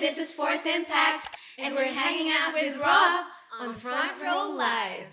This is Fourth Impact, and we're hanging out with Rob on Front Row Live.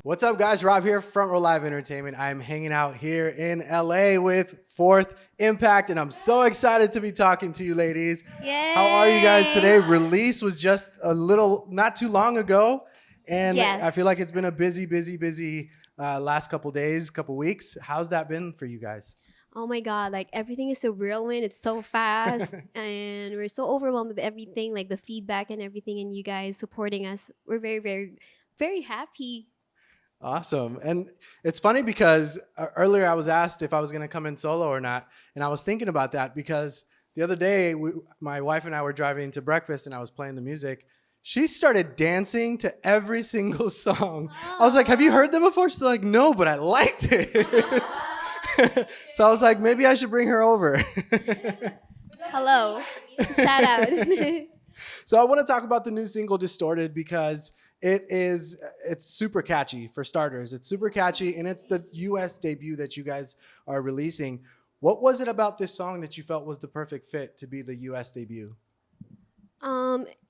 What's up, guys? Rob here, Front Row Live Entertainment. I'm hanging out here in LA with Fourth Impact, and I'm so excited to be talking to you, ladies. Yay! How are you guys today? Release was just not too long ago, and Yes. I feel like it's been a busy last couple days, couple weeks. How's that been for you guys? Oh my God, like everything is so whirlwind. It's so fast and we're so overwhelmed with everything, like the feedback and everything, and you guys supporting us. We're very happy. Awesome. And it's funny because earlier I was asked if I was going to come in solo or not. And I was thinking about that because the other day, my wife and I were driving to breakfast and I was playing the music. She started dancing to every single song. I was like, have you heard them before? She's like, no, but I like this. So I was like, maybe I should bring her over. Hello. Shout out. So I want to talk about the new single Distorted because it's super catchy for starters. It's super catchy, and it's the US debut that you guys are releasing. What was it about this song that you felt was the perfect fit to be the US debut?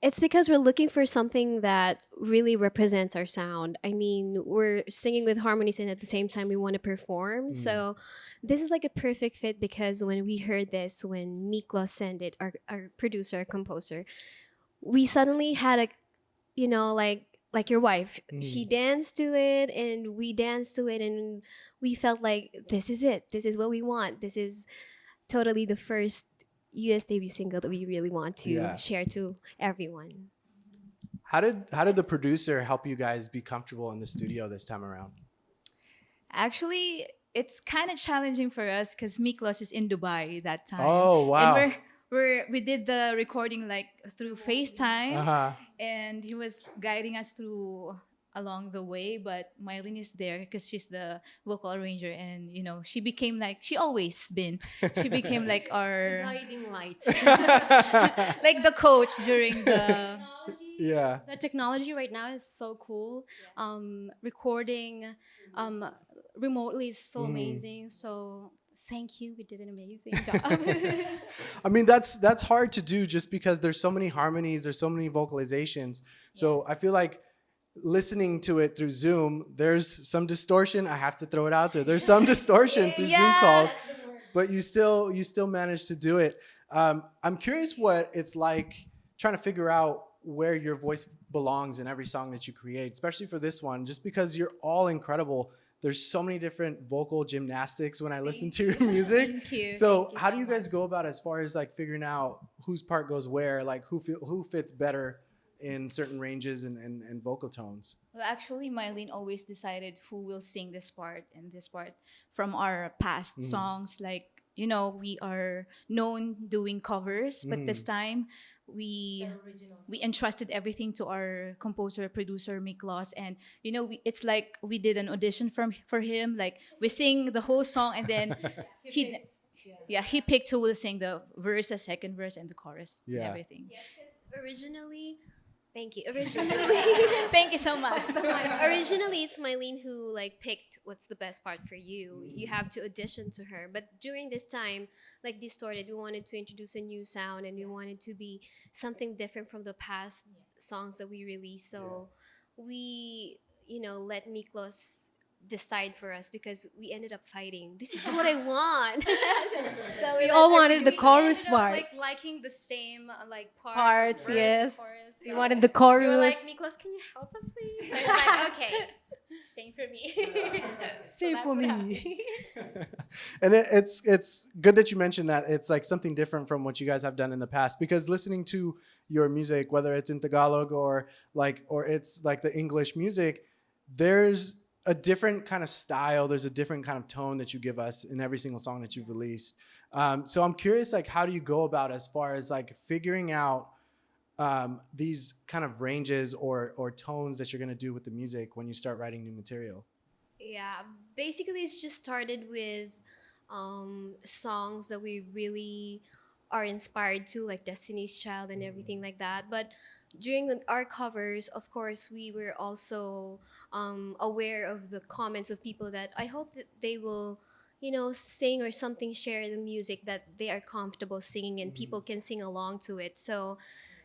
It's because we're looking for something that really represents our sound. I mean, we're singing with harmonies and at the same time we want to perform. So this is like a perfect fit because when we heard this, when Miklos sent it, our producer, our composer, we suddenly had like your wife. She danced to it and we danced to it and we felt like this is it. This is what we want. This is totally the first US debut single that we really want to share to everyone. How did the producer help you guys be comfortable in the studio this time around? Actually, it's kind of challenging for us because Miklos is in Dubai that time. Oh, wow. And we did the recording like through FaceTime, and he was guiding us through along the way. But Mylene is there because she's the vocal arranger, and she became like she became like our Guiding light. like the coach during the. Yeah. The technology right now is so cool. Recording remotely is so amazing. So thank you. We did an amazing job. I mean, that's hard to do just because there's so many harmonies, there's so many vocalizations. So I feel like listening to it through Zoom, there's some distortion. I have to throw it out there. There's some distortion through Zoom calls, but you still manage to do it. I'm curious what it's like trying to figure out where your voice belongs in every song that you create, especially for this one, just because you're all incredible. There's so many different vocal gymnastics when I listen to your music. Thank you. So how do you guys go about as far as like figuring out whose part goes where, like who fits better in certain ranges and vocal tones? Well, actually, Mylene always decided who will sing this part and this part from our past songs. Like, we are known doing covers, but this time we entrusted everything to our composer, producer, Miklos, and it's like we did an audition for him. Like we sing the whole song, and then he picked who will sing the verse, the second verse, and the chorus, and everything. Yes, because originally, thank you. Originally, Thank you so much. originally it's Mylene who like picked what's the best part for you. You have to audition to her. But during this time, like Distorted, we wanted to introduce a new sound and we wanted to be something different from the past songs that we released. So we, let Miklos decide for us because we ended up fighting. This is what I want. So We all wanted the we chorus ended up, part. like liking the same Parts, verse, yes. chorus. We So wanted the we were chorus. like, Miklos, can you help us, please? I was like, okay, same for me. Same for me. And it's good that you mentioned that it's like something different from what you guys have done in the past, because listening to your music, whether it's in Tagalog or it's like the English music, there's a different kind of style. There's a different kind of tone that you give us in every single song that you've released. So I'm curious, like, how do you go about as far as like figuring out these kind of ranges or tones that you're going to do with the music when you start writing new material? Yeah, basically it's just started with songs that we really are inspired to, like Destiny's Child and everything like that. But during our covers, of course, we were also aware of the comments of people that I hope that they will, sing or something, share the music that they are comfortable singing and people can sing along to it. So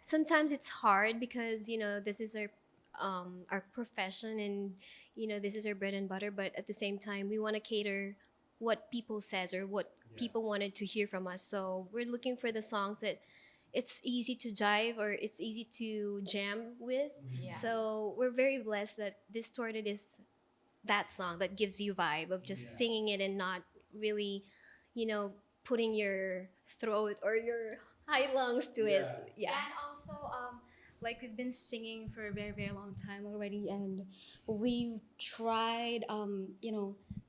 sometimes it's hard because this is our profession, and this is our bread and butter. But at the same time, we want to cater what people says or what people wanted to hear from us. So we're looking for the songs that it's easy to jive or it's easy to jam with. Yeah. So we're very blessed that Distorted is that song that gives you vibe of just singing it and not really, you know, putting your throat or your high lungs to it. Yeah. And also, like we've been singing for a very, very long time already, and we've tried,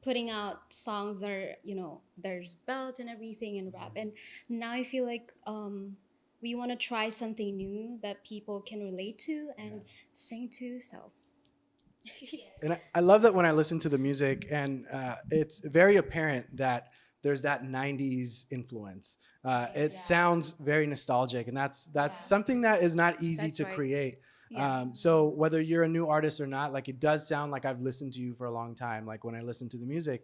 putting out songs that are, there's belt and everything and rap. And now I feel like we want to try something new that people can relate to and sing to. So. And I love that when I listen to the music, and it's very apparent that there's that 90s influence. It sounds very nostalgic, and that's something that is not easy That's to right. create. Yeah. So whether you're a new artist or not, like, it does sound like I've listened to you for a long time, like when I listen to the music.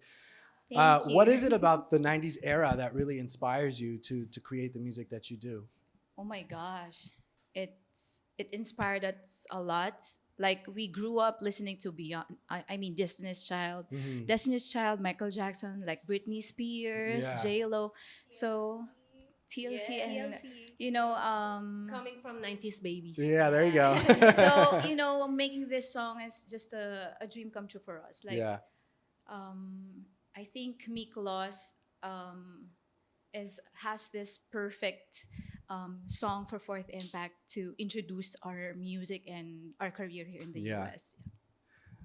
Thank you. What is it about the 90s era that really inspires you to create the music that you do? Oh my gosh, it inspired us a lot. Like we grew up listening to Beyond. I mean, Destiny's Child, Michael Jackson, like Britney Spears, Yeah. J Lo. So TLC and TLC. Coming from 90s babies. Yeah, there you go. so making this song is just a dream come true for us. Like Yeah. I think Meek Loss has this perfect song for Fourth Impact to introduce our music and our career here in the Yeah. US.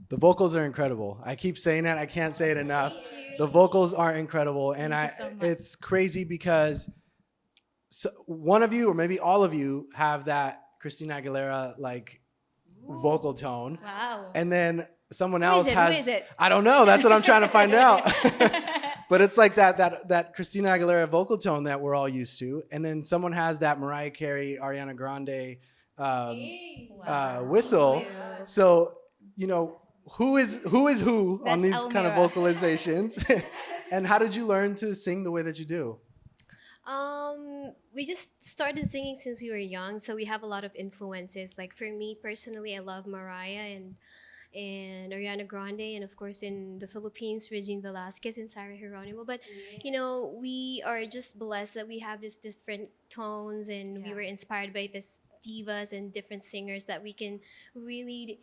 The vocals are incredible. I keep saying that. I can't say it enough. The vocals are incredible, and Thank you so much. it's crazy because one of you or maybe all of you have that Christina Aguilera like vocal tone, Wow. and then someone Who else is it? has. Who is it? I don't know. That's what I'm trying to find out. But it's like that Christina Aguilera vocal tone that we're all used to, and then someone has that Mariah Carey, Ariana Grande whistle. Wow. So who is who on That's these kind of Elmira. vocalizations, and how did you learn to sing the way that you do? We just started singing since we were young, so we have a lot of influences. Like for me personally, I love Mariah and Ariana Grande, and of course in the Philippines, Regine Velasquez and Sarah Geronimo. But we are just blessed that we have these different tones, and we Yeah. were inspired by these divas and different singers that we can really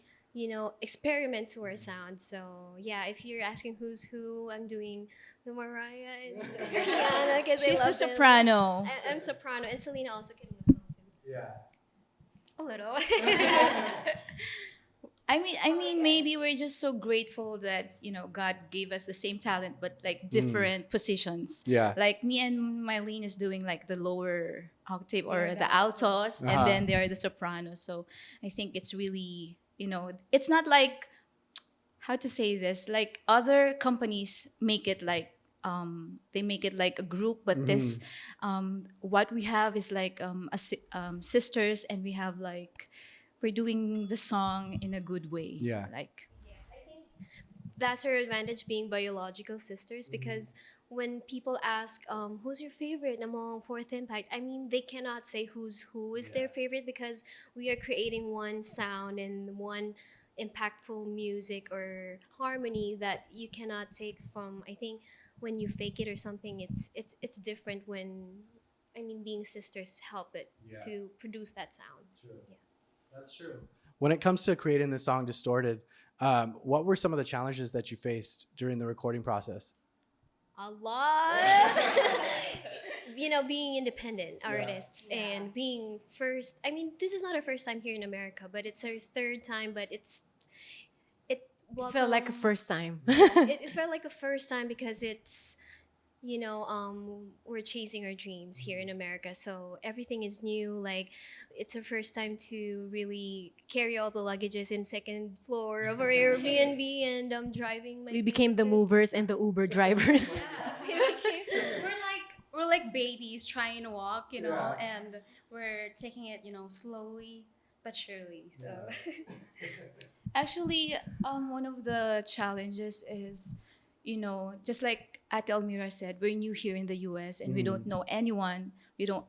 experiment to our sound. So yeah, if you're asking who's who, I'm doing the Mariah and the Rihanna because I She's the love them. soprano. I'm soprano, and Selena also can whistle too. Yeah. A little. I mean, maybe we're just so grateful that God gave us the same talent, but like different positions. Yeah. Like me and Mylene is doing like the lower octave or the altos, Uh-huh. and then they are the sopranos. So I think it's really it's not like how to say this. Like other companies make it like they make it like a group, but this what we have is like sisters, and we have like. We're doing the song in a good way. Yeah. Like That's our advantage being biological sisters, because when people ask who's your favorite among Fourth Impact, I mean they cannot say who is their favorite, because we are creating one sound and one impactful music or harmony that you cannot take from, I think, when you fake it or something. It's different when, I mean, being sisters help it to produce that sound. Yeah. That's true. When it comes to creating the song Distorted, what were some of the challenges that you faced during the recording process? A lot. Being independent artists and being first. I mean, this is not our first time here in America, but it's our third time. But it Felt like a first time. it felt like a first time because it's we're chasing our dreams here in America, so everything is new. Like it's our first time to really carry all the luggages in second floor of our Airbnb, and driving my We became the pieces. movers and the Uber drivers. Yeah, we became, we're like we're like babies trying to walk, and we're taking it, slowly but surely. So Actually, one of the challenges is, just like Ate Almira said, we're new here in the US and we don't know anyone. We don't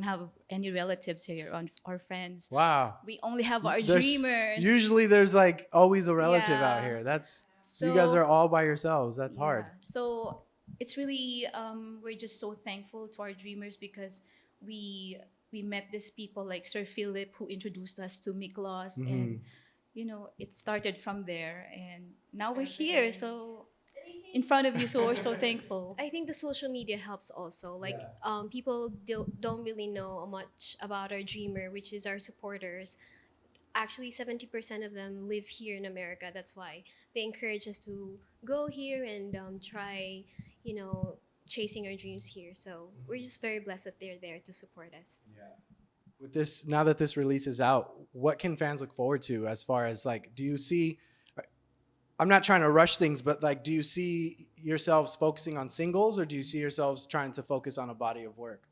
have any relatives here on our friends. Wow. We only have our There's dreamers. usually there's like always a relative out Yeah. here. That's so you guys So are all by yourselves. That's hard. yeah. So it's really we're just so thankful to our dreamers because we we met these people like Sir Philip who introduced us to Miklos, and it started from there, and now we're here. So in front of you, so we're so thankful. I think the social media helps also. Like, people don't really know much about our dreamer, which is our supporters. Actually, 70% of them live here in America. That's why they encourage us to go here and try, you know, chasing our dreams here. So we're just very blessed that they're there to support us. With this, now that this release is out, what can fans look forward to as far as like, do you see, I'm not trying to rush things, but like, do you see yourselves focusing on singles or do you see yourselves trying to focus on a body of work?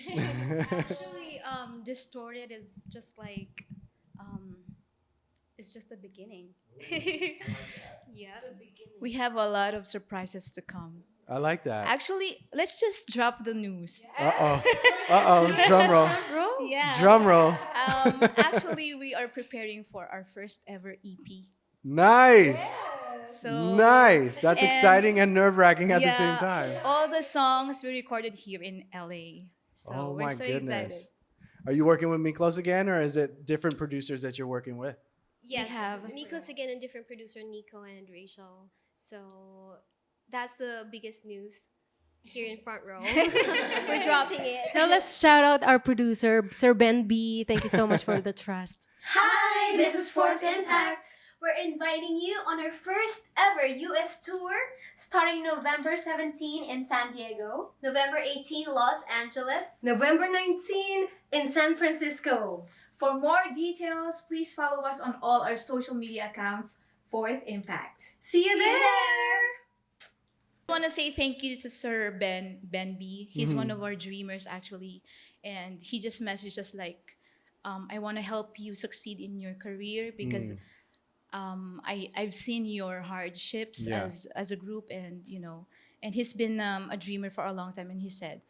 actually, Distorted is just like, it's just the beginning. Yeah. We have a lot of surprises to come. I like that. Actually, let's just drop the news. Uh-oh. Uh-oh. Drum roll. Yeah. Drum roll. Actually, we are preparing for our first ever EP. Nice. So Nice. That's and- exciting and nerve-wracking at the yeah, same time. all the songs we recorded here in LA. So Oh we're my so goodness. excited. Are you working with Miklos again or is it different producers that you're working with? Yes, have- Miklos again and different producer Nico and Rachel. So that's the biggest news here in front row. We're dropping it. Now let's shout out our producer, Sir Ben B. Thank you so much for the trust. Hi, this is Fourth Impact. We're inviting you on our first ever US tour starting November 17 in San Diego, November 18 Los Angeles, November 19 in San Francisco. For more details, please follow us on all our social media accounts, Fourth Impact. See you there! I want to say thank you to Sir Ben B. He's one of our dreamers actually, and he just messaged us like, I want to help you succeed in your career because I've seen your hardships Yeah. as a group, and and he's been a dreamer for a long time, and he said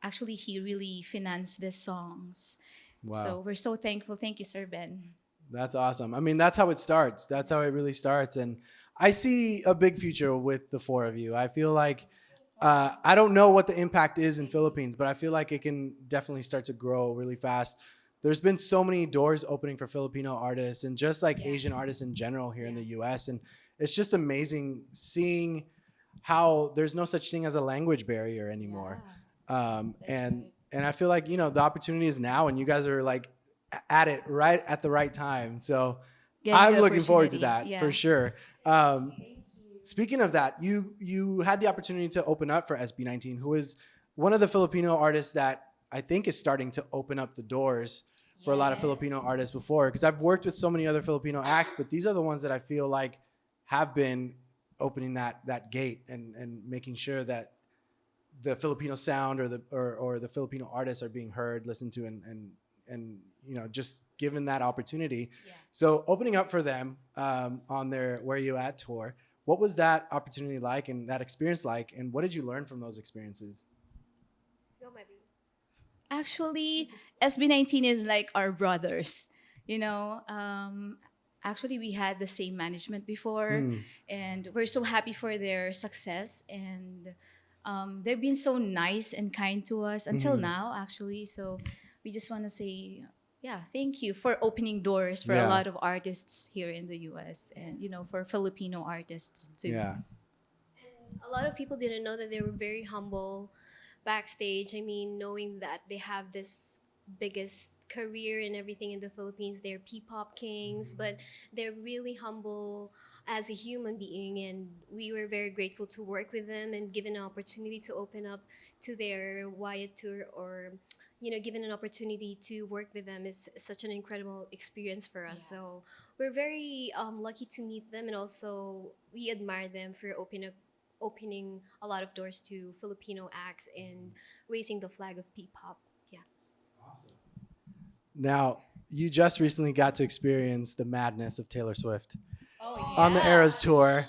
actually he really financed these songs. Wow. So we're so thankful. Thank you, Sir Ben. That's awesome. I mean, that's how it starts. That's how it really starts. And I see a big future with the four of you. I feel like, I don't know what the impact is in Philippines, but I feel like it can definitely start to grow really fast. There's been so many doors opening for Filipino artists and just like Asian artists in general here in the US. And it's just amazing seeing how there's no such thing as a language barrier anymore. And I feel like, the opportunity is now and you guys are like at it right at the right time. So Getting I'm the looking forward to that opportunity. for sure. Speaking of that, you had the opportunity to open up for SB19, who is one of the Filipino artists that I think is starting to open up the doors for a lot of Filipino artists before. Because I've worked with so many other Filipino acts, but these are the ones that I feel like have been opening that gate and making sure that the Filipino sound or the Filipino artists are being heard, listened to, and just given that opportunity. Yeah. So opening up for them on their Where You At tour, what was that opportunity like and that experience like, and what did you learn from those experiences? Go, Maddie. Actually, SB19 is like our brothers. Actually, we had the same management before, and we're so happy for their success. And they've been so nice and kind to us until now, actually. So we just want to say, thank you for opening doors for a Yeah. lot of artists here in the US and, for Filipino artists too. Yeah. A lot of people didn't know that they were very humble backstage. I mean, knowing that they have this biggest career and everything in the Philippines, they're P-pop kings, but they're really humble as a human being, and we were very grateful to work with them and given an opportunity to open up to their Wyatt tour, or given an opportunity to work with them is such an incredible experience for us. So we're very lucky to meet them, and also we admire them for opening a lot of doors to Filipino acts and raising the flag of P-pop. Yeah. Now, you just recently got to experience the madness of Taylor Swift Oh, on the Eras tour,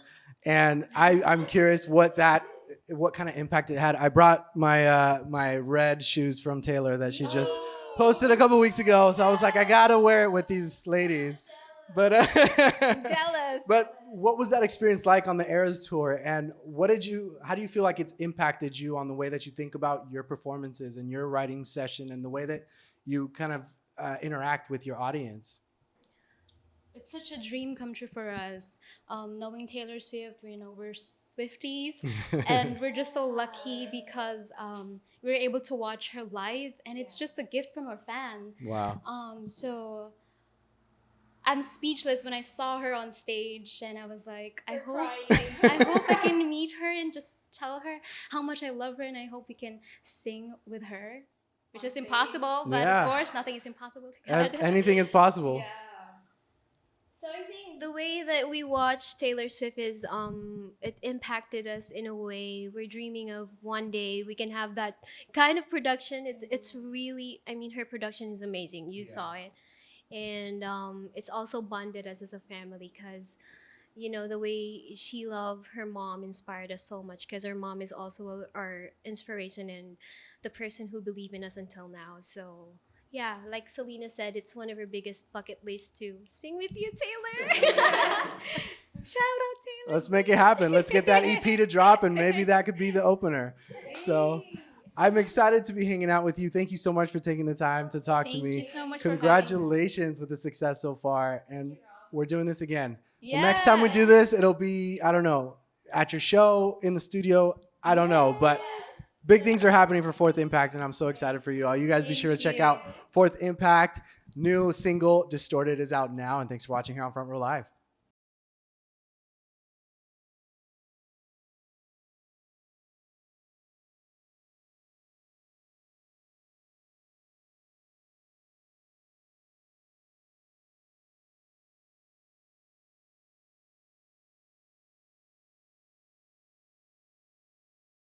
and I'm curious what kind of impact it had. I brought my red shoes from Taylor that she just posted a couple weeks ago, so I was like, I gotta wear it with these ladies. But Jealous. but what was that experience like on the Eras tour, and how do you feel like it's impacted you on the way that you think about your performances and your writing session and the way that you kind of interact with your audience? It's such a dream come true for us. Knowing Taylor Swift, we're Swifties, and we're just so lucky because we were able to watch her live, and it's just a gift from our fan. Wow. So I'm speechless when I saw her on stage, and I was like, I hope I can meet her and just tell her how much I love her, and I hope we can sing with her, which is impossible, but Yeah. of course, nothing is impossible to God. Anything is possible. So I think the way that we watch Taylor Swift is it impacted us in a way. We're dreaming of one day we can have that kind of production. It's really, I mean, her production is amazing. You saw it. And it's also bonded us as a family because the way she loved her mom inspired us so much because our mom is also our inspiration and the person who believed in us until now. So yeah, like Selena said, it's one of her biggest bucket lists to sing with you, Taylor. Shout out, Taylor. Let's make it happen. Let's get that EP to drop, and maybe that could be the opener. So I'm excited to be hanging out with you. Thank you so much for taking the time to talk to Thank me. you so much for having me. Congratulations with the success so far, and we're doing this again. The next time we do this, it'll be, I don't know, at your show, in the studio, I don't know, but big things are happening for Fourth Impact, and I'm so excited for you all. You guys be sure to check out Fourth Impact. New single, Distorted, is out now, and thanks for watching here on Front Row Live.